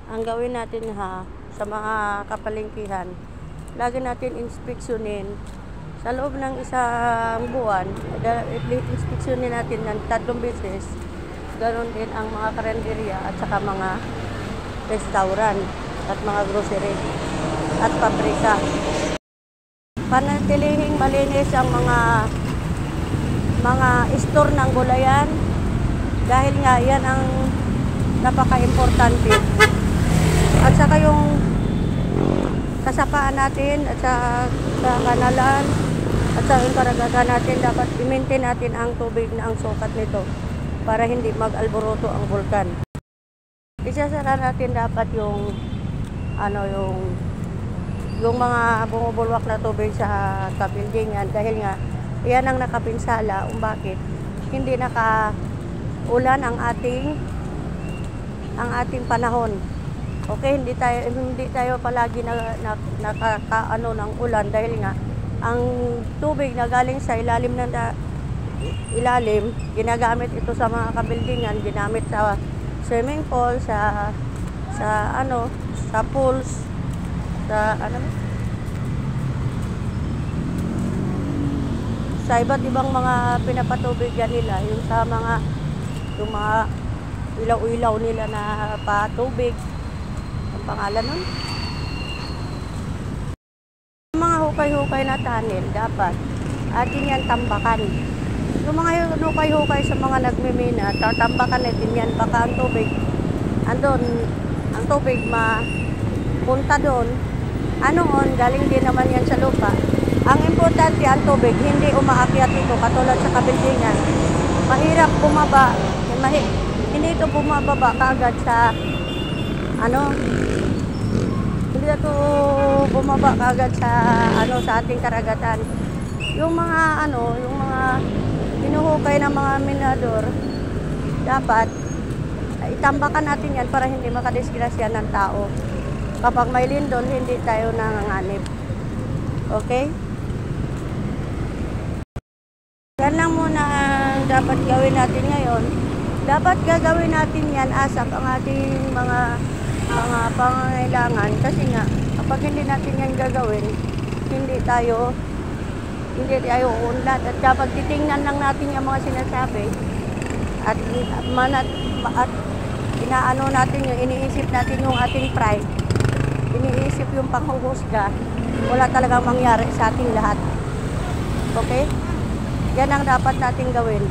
Ang gawin natin sa mga kapalengkihan, lagi natin inspeksyonin sa loob ng isang buwan. Inspeksyonin natin ng 3 beses. Ganon din ang mga karenderya at saka mga restaurant at mga grocery at pabrika. Panatilihing malinis ang mga store ng gulayan dahil nga yan ang napaka-importante. At saka yung kasapaan natin at sa kanalan at sa yung karagatan natin, dapat i-maintain natin ang tubig na ang sukat nito para hindi mag-alboroto ang bulkan. Isasara natin dapat yung mga bumubulwak na tubig sa kabildingan dahil nga yan ang nakapinsala kung bakit hindi nakaulan ang ating panahon. Okay, hindi tayo palagi nakakaano ng ulan dahil nga ang tubig na galing sa ilalim ginagamit ito sa mga kabildingan, ginamit sa swimming pool, sa pools, sa iba't ibang mga pinapatubigan nila, yung mga ilaw-ilaw nila na patubig. Ang pangalan nun? Mga hukay-hukay na tunnel, dapat atin yan tambakan. Yung mga hukay-hukay sa mga nagmimina, tatambakan natin yan, baka ang tubig mapunta doon. Galing din naman yan sa lupa. Ang importante, ang tubig, hindi umaakyat ito katulad sa kabildingan. Mahirap bumaba, hindi ito bumababa kaagad sa hindi ito bumaba kaagad sa ating karagatan. Yung mga hinuhukay ng mga minador, dapat itambakan natin yan para hindi makadisgrasya ng tao. Kapag may lindol, hindi tayo nanganganib. Okay? Yan lang muna ang dapat gawin natin ngayon. Dapat gagawin natin yan asap ang ating mga pangangailangan kasi nga kapag hindi natin yan gagawin, hindi tayo uunlad. At kapag titingnan lang natin yung mga sinasabi at inaano natin yung iniisip natin yung ating pride, iniisip yung panghuhusga, wala talagang mangyari sa ating lahat. Okay? Yan ang dapat natin gawin.